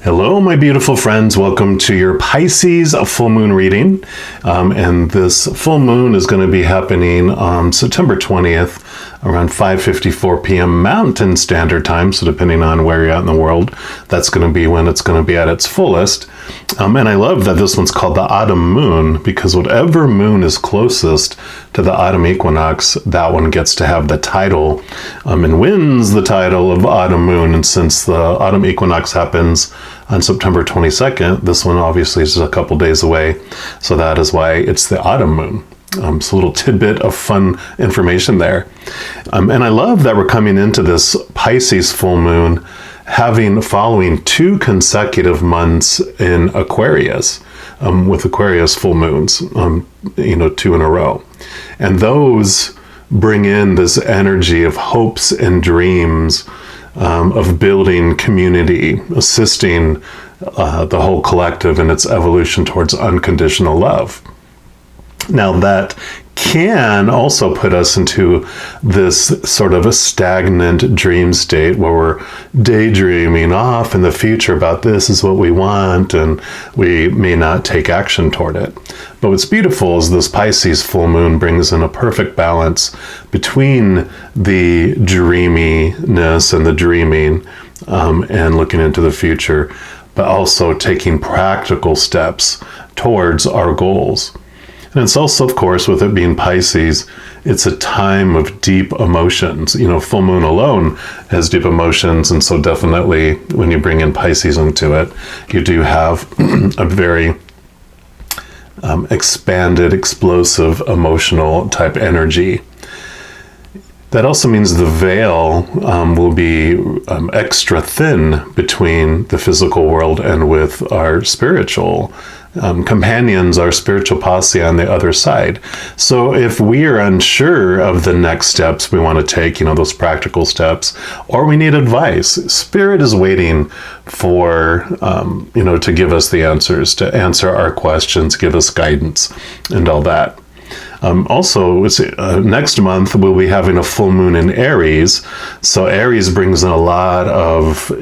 Hello, my beautiful friends. Welcome to your Pisces full moon reading. And this full moon is going to be happening on September 20th around 5:54 p.m. Mountain Standard Time. So depending on where you're at in the world, that's going to be when it's going to be at its fullest. And I love that this one's called the autumn moon, because whatever moon is closest to the autumn equinox, that one gets to have the title and wins the title of autumn moon. And since the autumn equinox happens on September 22nd, this one obviously is a couple days away. So that is why it's the autumn moon. So a little tidbit of fun information there. And I love that we're coming into this Pisces full moon following 2 consecutive months in Aquarius, with Aquarius full moons, 2 in a row. And those bring in this energy of hopes and dreams, of building community, assisting the whole collective in its evolution towards unconditional love. Now, that can also put us into this sort of a stagnant dream state where we're daydreaming off in the future about this is what we want, and we may not take action toward it. But what's beautiful is this Pisces full moon brings in a perfect balance between the dreaminess and the dreaming and looking into the future, but also taking practical steps towards our goals. And it's also, of course, with it being Pisces, it's a time of deep emotions. Full moon alone has deep emotions. And so definitely when you bring in Pisces into it, you do have a very expanded, explosive, emotional type energy. That also means the veil will be extra thin between the physical world and with our spiritual companions, our spiritual posse on the other side. So if we are unsure of the next steps we want to take, those practical steps, or we need advice, Spirit is waiting for, to give us the answers, to answer our questions, give us guidance, and all that. Also, next month we'll be having a full moon in Aries. So Aries brings in a lot of,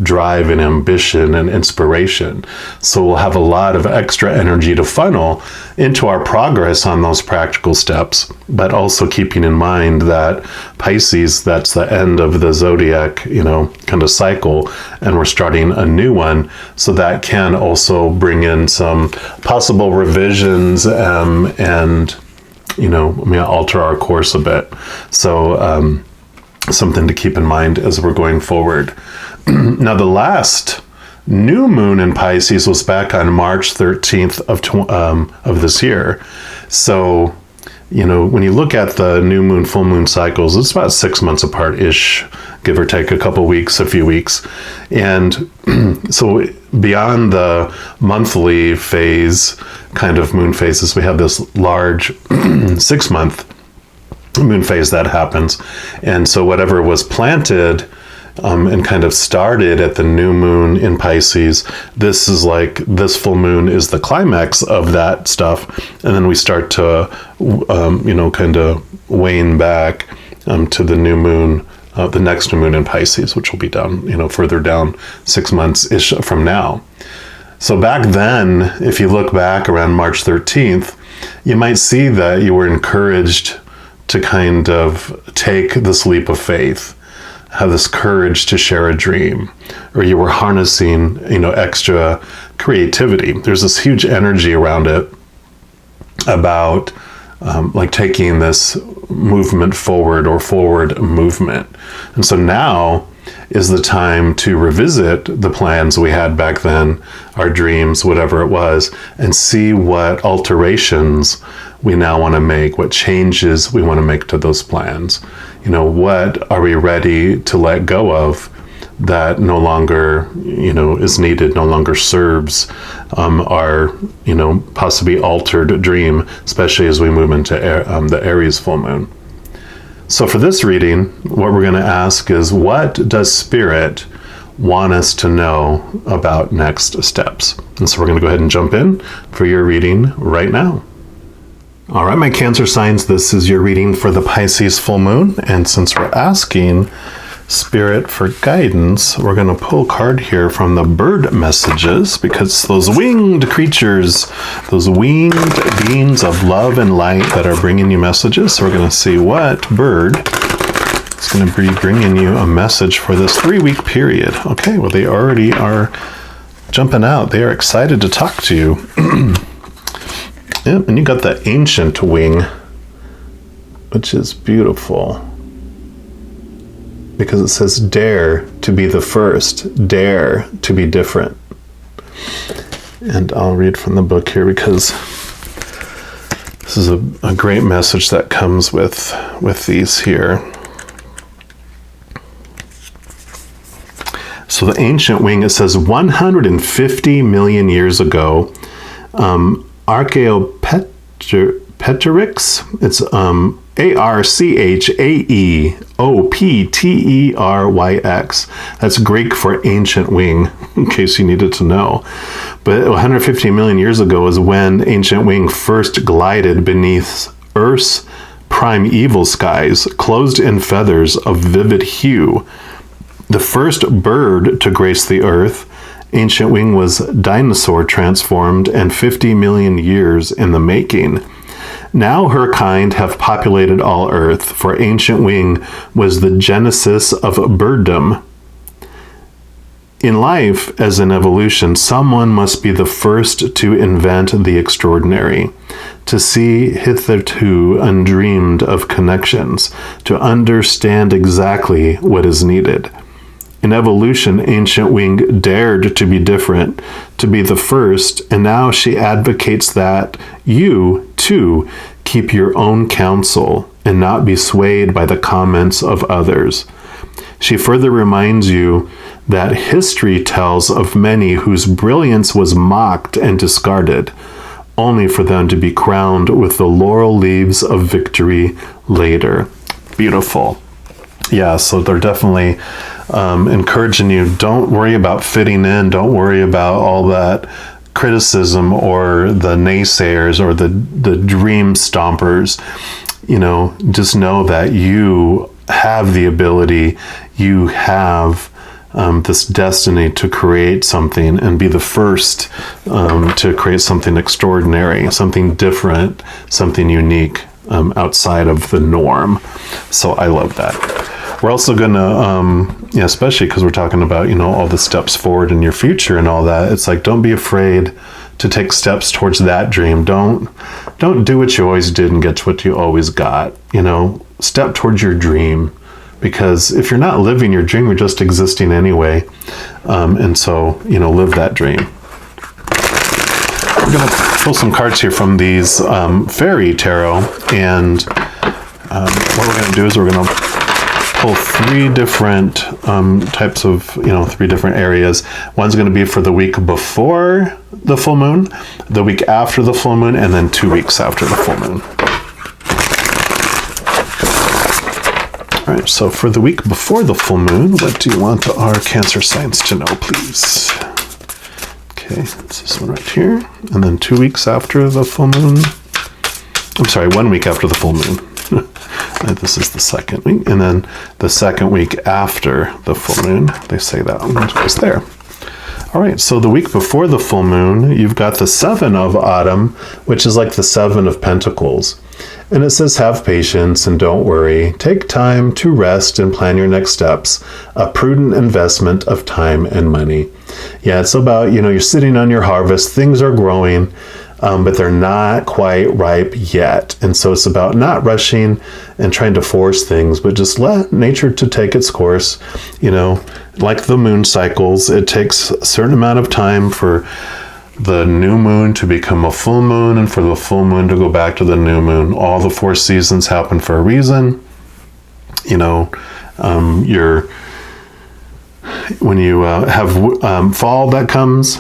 drive and ambition and inspiration. So we'll have a lot of extra energy to funnel into our progress on those practical steps, but also keeping in mind that Pisces, that's the end of the zodiac, kind of cycle, and we're starting a new one. So that can also bring in some possible revisions and alter our course a bit. So something to keep in mind as we're going forward. Now, the last new moon in Pisces was back on March 13th of this year. So, when you look at the new moon, full moon cycles, it's about 6 months apart-ish, give or take a couple weeks, a few weeks. And so beyond the monthly phase, kind of moon phases, we have this large 6-month moon phase that happens. And so whatever was planted and kind of started at the new moon in Pisces, this full moon is the climax of that stuff. And then we start to, kind of wane back to the new moon, the next new moon in Pisces, which will be down, further down 6 months-ish from now. So back then, if you look back around March 13th, you might see that you were encouraged to kind of take this leap of faith, have this courage to share a dream, or you were harnessing, extra creativity. There's this huge energy around it about taking this movement forward or forward movement. And so now is the time to revisit the plans we had back then, our dreams, whatever it was, and see what alterations we now want to make, what changes we want to make to those plans. What are we ready to let go of that no longer, is needed, no longer serves our, possibly altered dream, especially as we move into the Aries full moon. So for this reading, what we're going to ask is, what does Spirit want us to know about next steps? And so we're going to go ahead and jump in for your reading right now. All right, my Cancer signs, this is your reading for the Pisces full moon. And since we're asking Spirit for guidance, we're going to pull a card here from the bird messages, because those winged creatures, those winged beings of love and light that are bringing you messages. So we're going to see what bird is going to be bringing you a message for this 3-week period. Okay, well, they already are jumping out. They are excited to talk to you. Yep, and you got the ancient wing, which is beautiful, because it says dare to be the first, dare to be different. And I'll read from the book here, because this is a great message that comes with these here. So the ancient wing, it says 150 million years ago, Archaeopteryx, it's Archaeopteryx. That's Greek for ancient wing, in case you needed to know. But 150 million years ago is when ancient wing first glided beneath Earth's primeval skies, clothed in feathers of vivid hue. The first bird to grace the earth, ancient wing was dinosaur transformed and 50 million years in the making. Now her kind have populated all earth, for ancient wing was the genesis of birddom. In life, as in evolution, someone must be the first to invent the extraordinary, to see hitherto undreamed of connections, to understand exactly what is needed. In evolution, ancient wing dared to be different, to be the first, and now she advocates that you, too, keep your own counsel and not be swayed by the comments of others. She further reminds you that history tells of many whose brilliance was mocked and discarded, only for them to be crowned with the laurel leaves of victory later. Beautiful. Yeah, so they're definitely encouraging you, don't worry about fitting in, don't worry about all that criticism or the naysayers or the dream stompers. You know, just know that you have the ability, you have this destiny to create something and be the first to create something extraordinary, something different, something unique outside of the norm. So I love that. We're also going to, especially because we're talking about, all the steps forward in your future and all that. It's like, don't be afraid to take steps towards that dream. Don't do what you always did and get to what you always got. Step towards your dream, because if you're not living your dream, you're just existing anyway. And so, live that dream. We're going to pull some cards here from these fairy tarot, and what we're going to do is we're going to pull 3 different types of, 3 different areas. One's going to be for the week before the full moon, the week after the full moon, and then 2 weeks after the full moon. All right, so for the week before the full moon, what do you want our Cancer signs to know, please? Okay, it's this one right here. And then 2 weeks after the full moon. I'm sorry, 1 week after the full moon. This is the second week. And then the second week after the full moon, they say that one was there. All right, so the week before the full moon, you've got the 7 of autumn, which is like the 7 of pentacles. And it says, have patience and don't worry. Take time to rest and plan your next steps. A prudent investment of time and money. Yeah, it's about, you're sitting on your harvest. Things are growing, but they're not quite ripe yet. And so it's about not rushing and trying to force things, but just let nature to take its course. Like the moon cycles, it takes a certain amount of time for the new moon to become a full moon and for the full moon to go back to the new moon. All the 4 seasons happen for a reason. When you have fall that comes,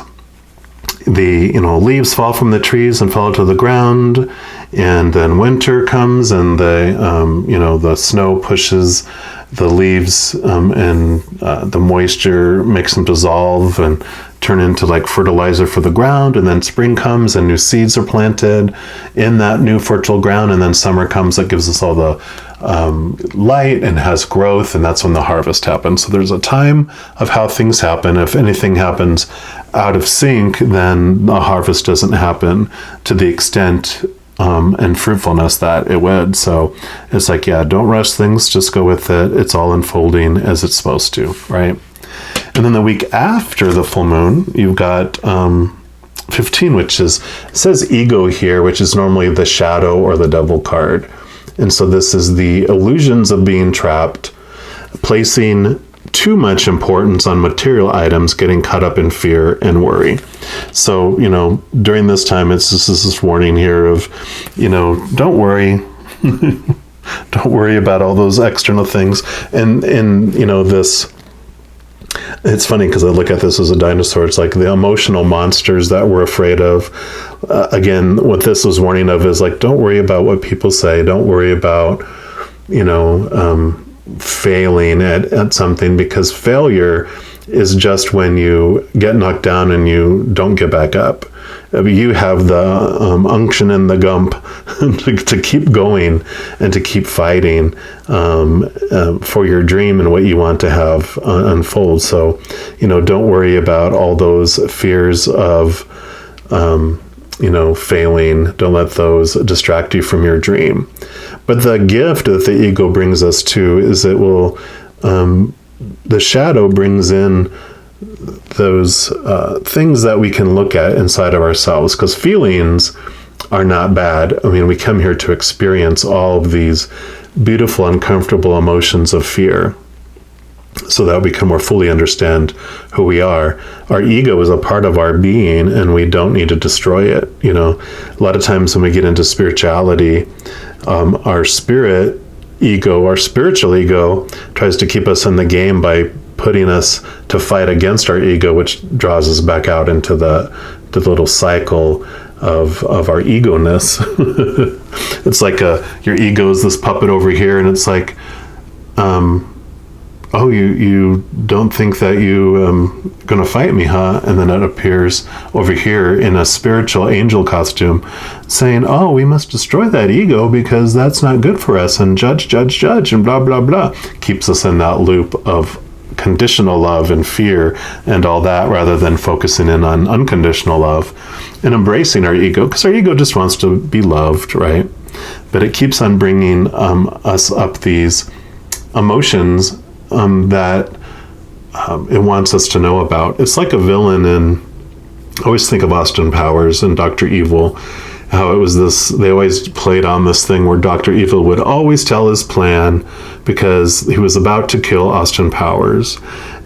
the leaves fall from the trees and fall to the ground, and then winter comes and the snow pushes the leaves and the moisture makes them dissolve and turn into like fertilizer for the ground. And then spring comes and new seeds are planted in that new fertile ground, and then summer comes that gives us all the light and has growth, and that's when the harvest happens. So there's a time of how things happen. If anything happens out of sync, then the harvest doesn't happen to the extent and fruitfulness that it would. So it's like, yeah, don't rush things, just go with it. It's all unfolding as it's supposed to, right? And then the week after the full moon, you've got 15, which is, it says ego here, which is normally the shadow or the devil card. And so this is the illusions of being trapped, placing too much importance on material items, getting caught up in fear and worry. So, during this time, it's just this warning here of, don't worry. Don't worry about all those external things. And this, it's funny because I look at this as a dinosaur. It's like the emotional monsters that we're afraid of. Again, what this was warning of is like, don't worry about what people say. Don't worry about, failing at something, because failure is just when you get knocked down and you don't get back up. You have the unction and the gump to keep going and to keep fighting for your dream and what you want to have unfold. So, don't worry about all those fears of, failing. Don't let those distract you from your dream. But the gift that the ego brings us to is it will, the shadow brings in those things that we can look at inside of ourselves, because feelings are not bad. I mean, we come here to experience all of these beautiful, uncomfortable emotions of fear so that we can more fully understand who we are. Our ego is a part of our being, and we don't need to destroy it. A lot of times when we get into spirituality, our spiritual ego tries to keep us in the game by putting us to fight against our ego, which draws us back out into the little cycle of our ego-ness. It's like your ego is this puppet over here, and it's like, oh, you don't think that you gonna fight me, huh? And then it appears over here in a spiritual angel costume saying, oh, we must destroy that ego because that's not good for us, and judge, and blah, blah, blah. Keeps us in that loop of conditional love and fear and all that, rather than focusing in on unconditional love and embracing our ego, because our ego just wants to be loved, right? But it keeps on bringing us up these emotions that it wants us to know about. It's like a villain in, I always think of Austin Powers and Dr. Evil, how it was this, they always played on this thing where Dr. Evil would always tell his plan because he was about to kill Austin Powers.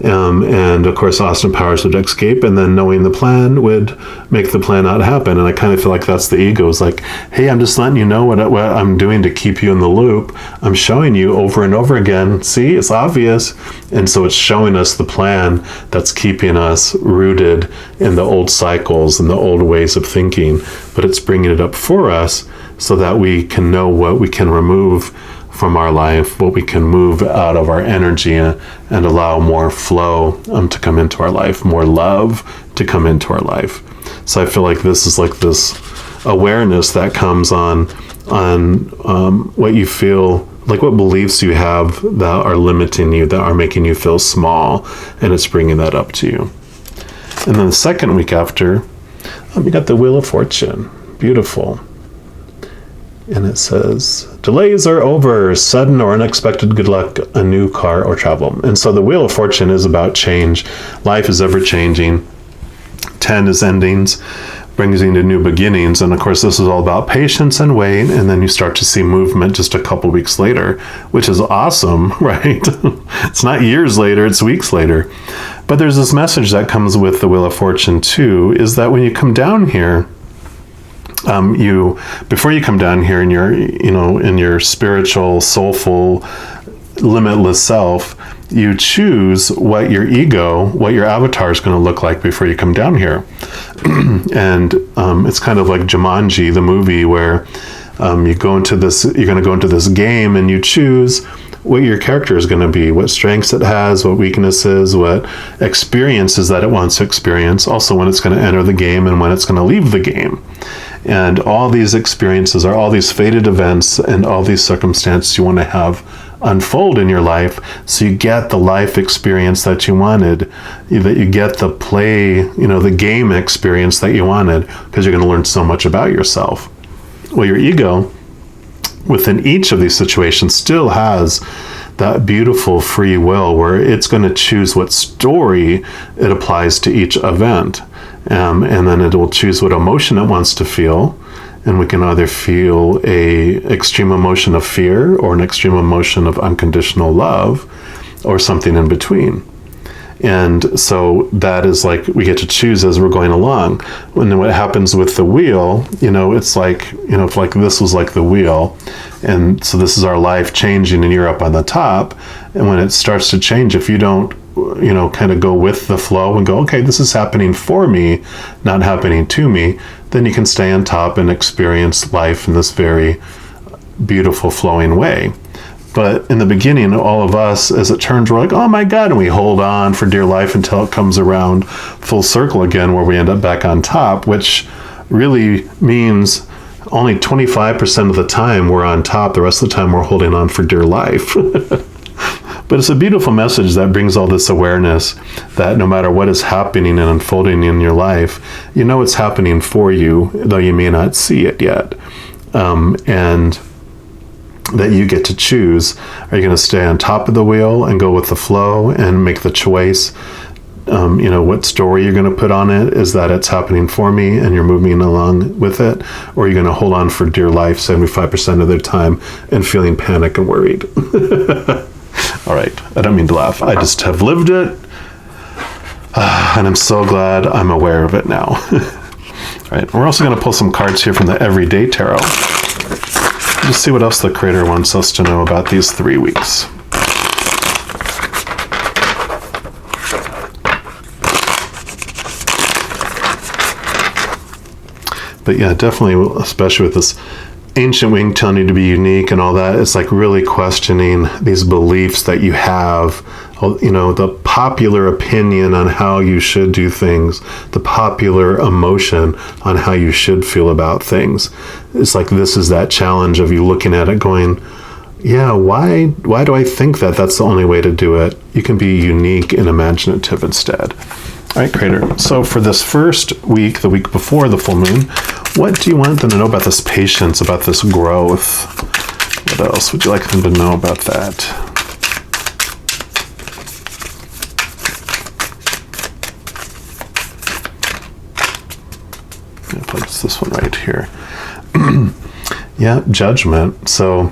And of course, Austin Powers would escape, and then knowing the plan would make the plan not happen. And I kind of feel like that's the ego. It's like, hey, I'm just letting you know what I'm doing to keep you in the loop. I'm showing you over and over again. See, it's obvious. And so it's showing us the plan that's keeping us rooted in the old cycles and the old ways of thinking. But it's bringing it up for us so that we can know what we can remove from our life, what we can move out of our energy, and allow more flow to come into our life, more love to come into our life. So I feel like this is like this awareness that comes on what you feel, like what beliefs you have that are limiting you, that are making you feel small, and it's bringing that up to you. And then the second week after, we got the Wheel of Fortune. Beautiful. And it says, delays are over, sudden or unexpected good luck, a new car or travel. And so the Wheel of Fortune is about change. Life is ever changing. 10 is endings, brings you to new beginnings. And of course, this is all about patience and wait. And then you start to see movement just a couple weeks later, which is awesome, right? It's not years later, it's weeks later. But there's this message that comes with the Wheel of Fortune too, is that when you come down here, before you come down here in your spiritual, soulful, limitless self, you choose what your avatar is going to look like before you come down here. And it's kind of like Jumanji, the movie, where you're going to go into this game, and you choose what your character is going to be, what strengths it has, what weaknesses, what experiences that it wants to experience, also when it's going to enter the game and when it's going to leave the game. And all these experiences are all these fated events and all these circumstances you want to have unfold in your life, so you get the life experience that you wanted, that you get the play, the game experience that you wanted, because you're going to learn so much about yourself. Well, your ego within each of these situations still has that beautiful free will where it's going to choose what story it applies to each event. And then it will choose what emotion it wants to feel. And we can either feel a extreme emotion of fear or an extreme emotion of unconditional love or something in between. And so that is like we get to choose as we're going along. And then what happens with the wheel, it's like, if like this was like the wheel, and so this is our life changing and you're up on the top. And when it starts to change, if you don't, kind of go with the flow and go, okay, this is happening for me, not happening to me, then you can stay on top and experience life in this very beautiful flowing way. But in the beginning, all of us, as it turns, we're like, oh my God, and we hold on for dear life until it comes around full circle again, where we end up back on top, which really means only 25% of the time we're on top. The rest of the time we're holding on for dear life. But it's a beautiful message that brings all this awareness that no matter what is happening and unfolding in your life, it's happening for you, though you may not see it yet. And that you get to choose. Are you going to stay on top of the wheel and go with the flow and make the choice? What story you're going to put on it is that it's happening for me and you're moving along with it, or are you going to hold on for dear life 75% of the time and feeling panic and worried? All right, I don't mean to laugh. I just have lived it, and I'm so glad I'm aware of it now. All right, we're also going to pull some cards here from the Everyday Tarot. Just see what else the Creator wants us to know about these 3 weeks. But yeah, definitely, especially with this ancient wing telling you to be unique and all that, it's like really questioning these beliefs that you have, the popular opinion on how you should do things, the popular emotion on how you should feel about things. It's like this is that challenge of you looking at it going, yeah, why do I think that that's the only way to do it? You can be unique and imaginative instead. All right, Creator. So for this first week, the week before the full moon, what do you want them to know about this patience, about this growth? What else would you like them to know about that? I'll place this one right here. Yeah, judgment. So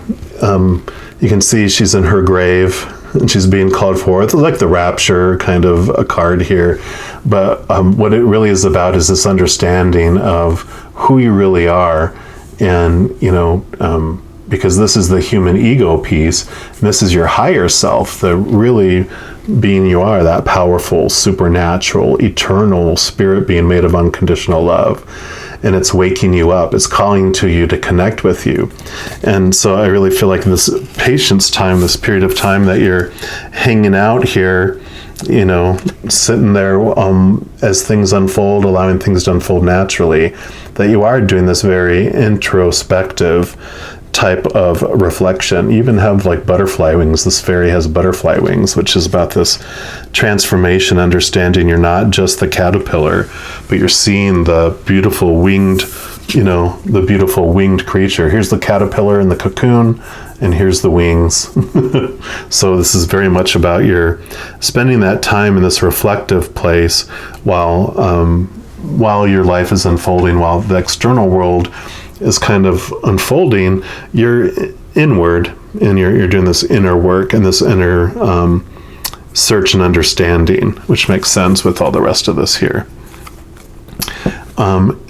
you can see she's in her grave and she's being called forth. It's like the rapture kind of a card here. But what it really is about is this understanding of who you really are. And, because this is the human ego piece, and this is your higher self, the really being you are, that powerful, supernatural, eternal spirit being made of unconditional love. And it's waking you up. It's calling to you to connect with you. And so I really feel like this patience time, this period of time that you're hanging out here, sitting there as things unfold, allowing things to unfold naturally, that you are doing this very introspective type of reflection. You even have like butterfly wings. This fairy has butterfly wings, which is about this transformation, understanding you're not just the caterpillar, but you're seeing the beautiful winged, the beautiful winged creature. Here's the caterpillar in the cocoon, and here's the wings. So this is very much about your spending that time in this reflective place while your life is unfolding, while the external world is kind of unfolding. You're inward and you're doing this inner work and this inner search and understanding, which makes sense with all the rest of this here. And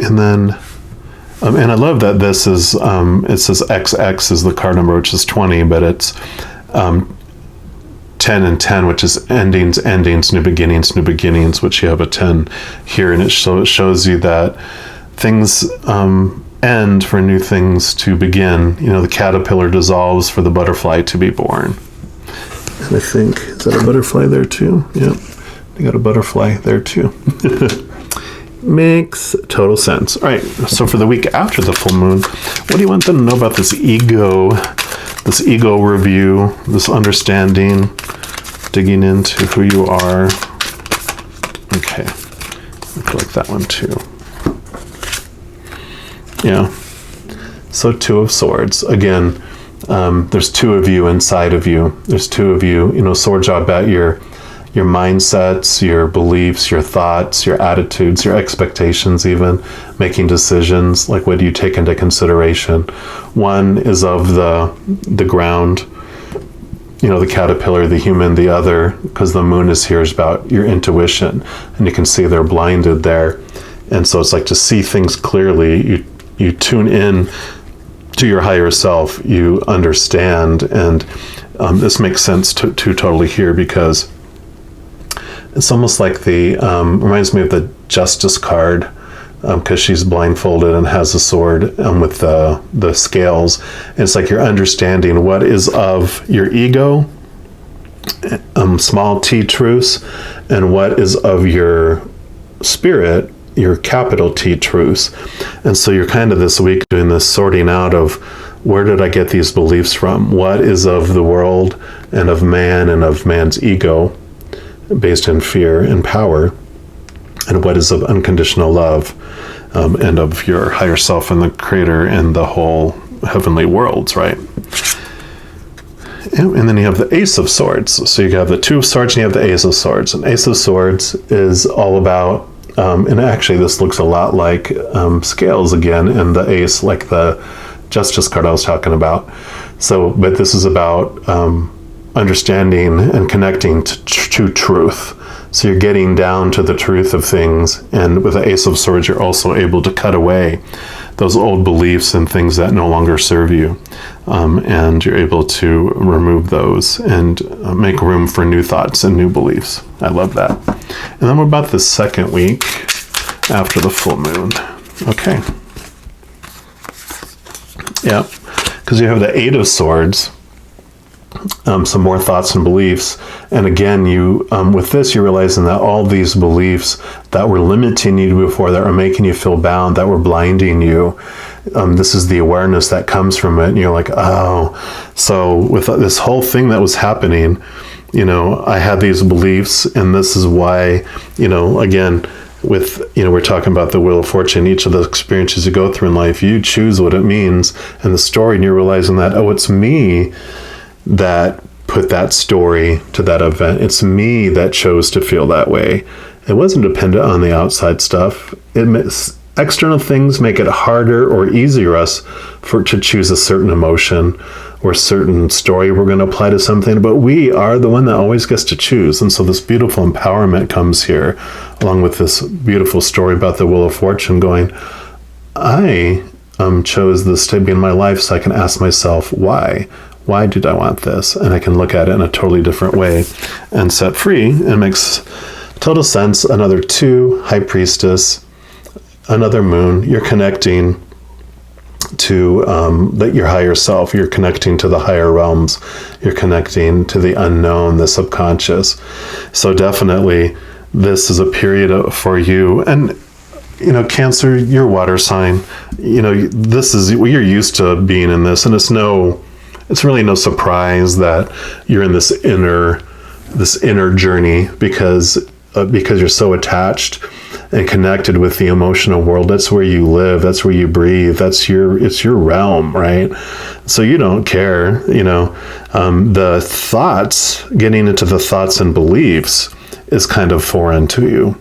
I love that this is, it says XX is the card number, which is 20, but it's 10 and 10, which is endings, new beginnings, which you have a 10 here. And it shows you that things end for new things to begin. The caterpillar dissolves for the butterfly to be born. And I think, is that a butterfly there too? Yeah, they got a butterfly there too. Makes total sense. All right, so for the week after the full moon, what do you want them to know about this ego review, this understanding, digging into who you are? Okay, I like that one too. Yeah. So 2 of Swords. Again, there's 2 of you inside of you. There's 2 of you. Swords are about your mindsets, your beliefs, your thoughts, your attitudes, your expectations, even making decisions. Like, what do you take into consideration? One is of the ground, the caterpillar, the human. The other, because the moon is here, is about your intuition, and you can see they're blinded there. And so it's like, to see things clearly, you tune in to your higher self, you understand. And this makes sense to totally here, because it's almost like reminds me of the Justice card, because she's blindfolded and has a sword with the scales. And it's like you're understanding what is of your ego, small t truths, and what is of your spirit, your capital T truths. And so you're kind of this week doing this sorting out of, where did I get these beliefs from? What is of the world and of man and of man's ego, based in fear and power, and what is of unconditional love, and of your higher self and the creator and the whole heavenly worlds, right? And then you have the Ace of Swords. So you have the 2 of Swords and you have the Ace of Swords. And Ace of Swords is all about, and actually this looks a lot like scales again, and the ace, like the Justice card I was talking about. So, but this is about understanding and connecting to truth. So you're getting down to the truth of things. And with the Ace of Swords, you're also able to cut away those old beliefs and things that no longer serve you. And you're able to remove those and make room for new thoughts and new beliefs. I love that. And then what about the second week after the full moon? Okay. Yeah, because you have the 8 of Swords. Some more thoughts and beliefs. And again, you with this, you're realizing that all these beliefs that were limiting you before, that were making you feel bound, that were blinding you, this is the awareness that comes from it. And you're like, oh, so with this whole thing that was happening, I had these beliefs, and this is why, again, with, we're talking about the Wheel of Fortune, each of the experiences you go through in life, you choose what it means and the story, and you're realizing that, oh, it's me that put that story to that event. It's me that chose to feel that way. It wasn't dependent on the outside stuff. External things make it harder or easier to choose a certain emotion or certain story we're going to apply to something, but we are the one that always gets to choose. And so this beautiful empowerment comes here, along with this beautiful story about the Wheel of Fortune, going, I chose this to be in my life, so I can ask myself, why? Why did I want this? And I can look at it in a totally different way and set free. It makes total sense. Another 2, High Priestess, another moon. You're connecting to your higher self. You're connecting to the higher realms. You're connecting to the unknown, the subconscious. So definitely this is a period for you. And Cancer, your water sign, this is, you're used to being in this, and it's really no surprise that you're in this inner journey, because you're so attached and connected with the emotional world. That's where you live. That's where you breathe. It's your realm, right? So you don't care, the thoughts, getting into the thoughts and beliefs is kind of foreign to you,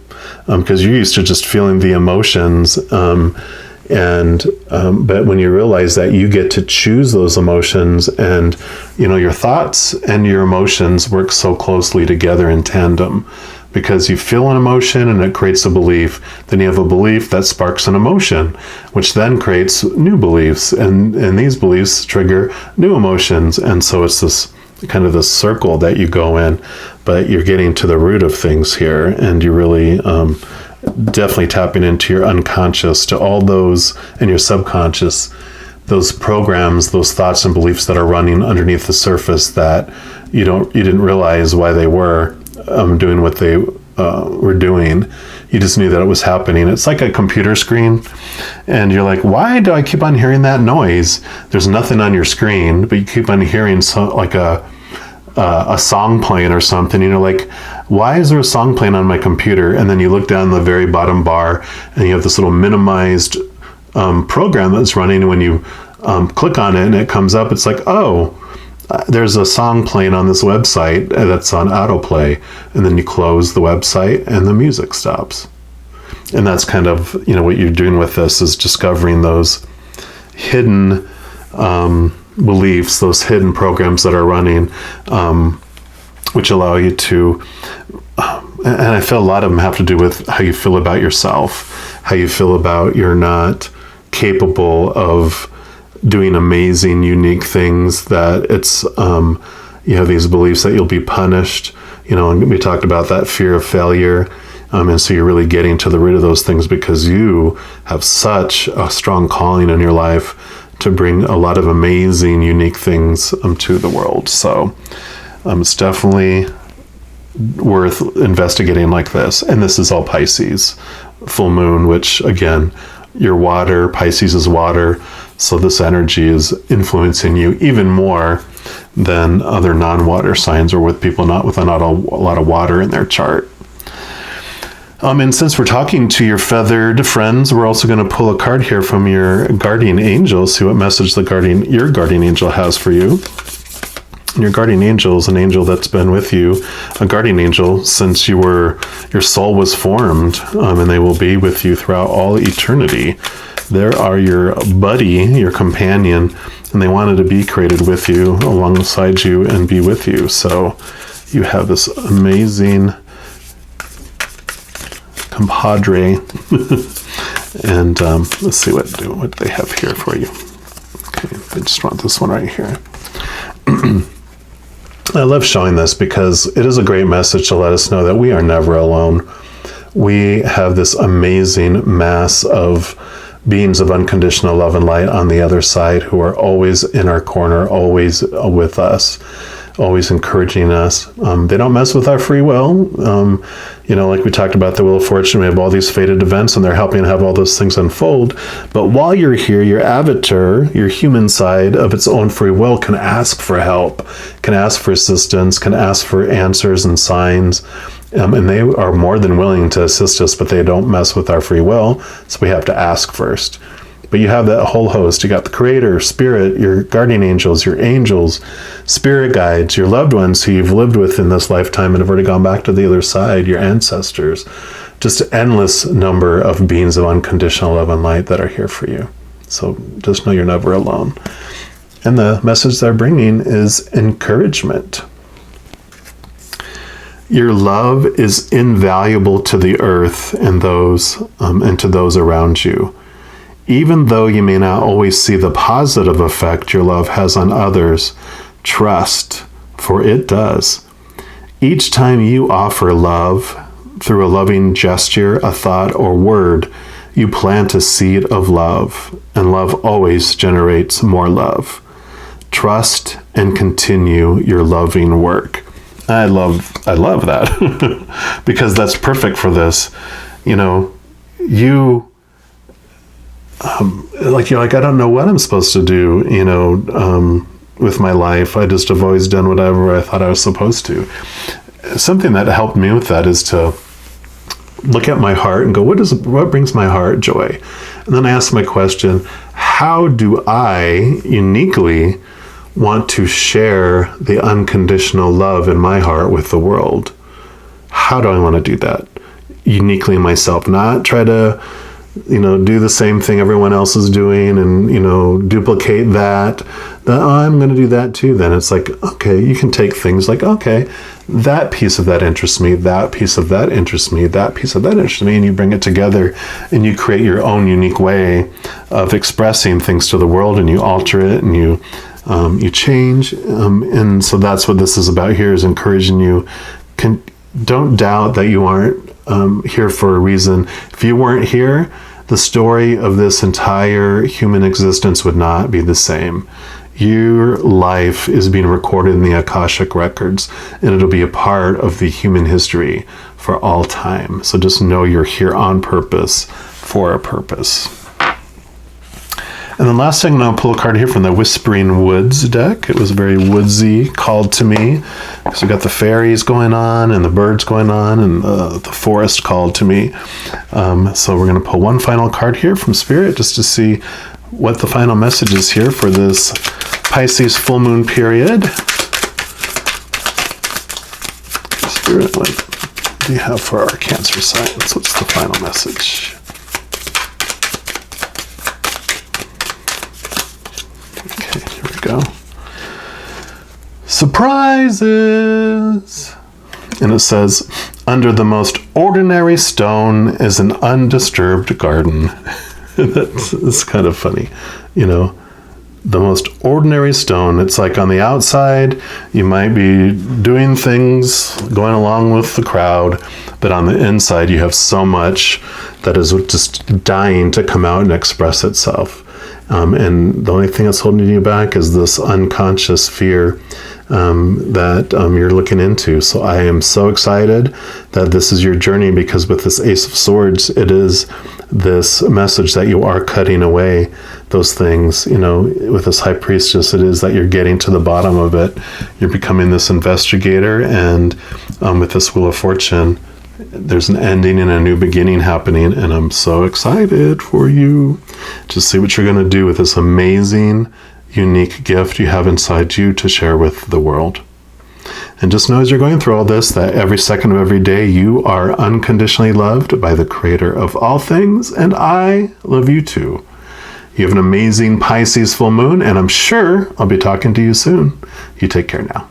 because you're used to just feeling the emotions. But when you realize that you get to choose those emotions, and your thoughts and your emotions work so closely together in tandem, because you feel an emotion and it creates a belief, then you have a belief that sparks an emotion, which then creates new beliefs, and these beliefs trigger new emotions. And so it's this kind of this circle that you go in, but you're getting to the root of things here, and you really definitely tapping into your unconscious, to all those in your subconscious, those programs, those thoughts and beliefs that are running underneath the surface that you didn't realize why they were doing what they were doing. You just knew that it was happening. It's like a computer screen, and you're like, why do I keep on hearing that noise? There's nothing on your screen, but you keep on hearing like a song playing or something. You know, like, why is there a song playing on my computer? And then you look down the very bottom bar, and you have this little minimized program that's running. And when you click on it and it comes up, it's like, oh, there's a song playing on this website that's on autoplay. And then you close the website and the music stops. And that's kind of, you know, what you're doing with this is discovering those hidden beliefs, those hidden programs that are running, which allow you to, and I feel a lot of them have to do with how you feel about yourself, how you feel about you're not capable of doing amazing, unique things, that it's, you have these beliefs that you'll be punished, you know, and we talked about that fear of failure. And so you're really getting to the root of those things because you have such a strong calling in your life to bring a lot of amazing, unique things to the world. So it's definitely worth investigating like this. And this is all Pisces full moon, which again, you're water, Pisces is water. So this energy is influencing you even more than other non-water signs or with people not with a lot of water in their chart. And since we're talking to your feathered friends, we're also going to pull a card here from your guardian angel, see what message your guardian angel has for you. And your guardian angel is an angel that's been with you, a guardian angel, since your soul was formed, and they will be with you throughout all eternity. They are your buddy, your companion, and they wanted to be created with you, alongside you, and be with you. So you have this amazing compadre. And let's see what they have here for you. Okay, I just want this one right here. I love showing this because it is a great message to let us know that we are never alone. We have this amazing mass of beings of unconditional love and light on the other side who are always in our corner, always with us, always encouraging us. They don't mess with our free will. You know, like we talked about the Wheel of Fortune, we have all these fated events and they're helping have all those things unfold. But while you're here, your avatar, your human side of its own free will can ask for help, can ask for assistance, can ask for answers and signs. And they are more than willing to assist us, but they don't mess with our free will. So we have to ask first. But you have that whole host. You got the creator, spirit, your guardian angels, your angels, spirit guides, your loved ones who you've lived with in this lifetime and have already gone back to the other side, your ancestors. Just an endless number of beings of unconditional love and light that are here for you. So just know you're never alone. And the message they're bringing is encouragement. Your love is invaluable to the earth and to those around you. Even though you may not always see the positive effect your love has on others, trust, for it does. Each time you offer love through a loving gesture, a thought, or word, you plant a seed of love, and love always generates more love. Trust and continue your loving work. I love that because that's perfect for this. You know, you're like, I don't know what I'm supposed to do, you know, with my life. I just have always done whatever I thought I was supposed to. Something that helped me with that is to look at my heart and go, what brings my heart joy? And then I ask my question, how do I uniquely want to share the unconditional love in my heart with the world? How do I want to do that? Uniquely myself, not try to, you know, do the same thing everyone else is doing and, you know, duplicate that. I'm going to do that too. Then it's like, okay, you can take things like, okay, that piece of that interests me, that piece of that interests me, that piece of that interests me, and you bring it together and you create your own unique way of expressing things to the world, and you alter it and you change. And so that's what this is about here, is encouraging you. Don't doubt that you aren't here for a reason. If you weren't here, the story of this entire human existence would not be the same. your life is being recorded in the Akashic records, and it'll be a part of the human history for all time. So just know you're here on purpose, for a purpose. And then last thing, I'm going to pull a card here from the Whispering Woods deck. It was very woodsy, called to me. So we got the fairies going on and the birds going on and the forest called to me. So we're going to pull one final card here from Spirit just to see what the final message is here for this Pisces full moon period. Spirit, what do you have for our Cancer signs? What's the final message? Okay, here we go. Surprises! And it says, under the most ordinary stone is an undisturbed garden. That's kind of funny, you know. The most ordinary stone. It's like on the outside, you might be doing things, going along with the crowd, but on the inside, you have so much that is just dying to come out and express itself. And the only thing that's holding you back is this unconscious fear that you're looking into. So I am so excited that this is your journey, because with this Ace of Swords, it is this message that you are cutting away those things. You know, with this High Priestess, it is that you're getting to the bottom of it. You're becoming this investigator, and with this Wheel of Fortune, there's an ending and a new beginning happening, and I'm so excited for you to see what you're going to do with this amazing, unique gift you have inside you to share with the world. And just know as you're going through all this, that every second of every day, you are unconditionally loved by the Creator of all things, and I love you too. You have an amazing Pisces full moon, and I'm sure I'll be talking to you soon. You take care now.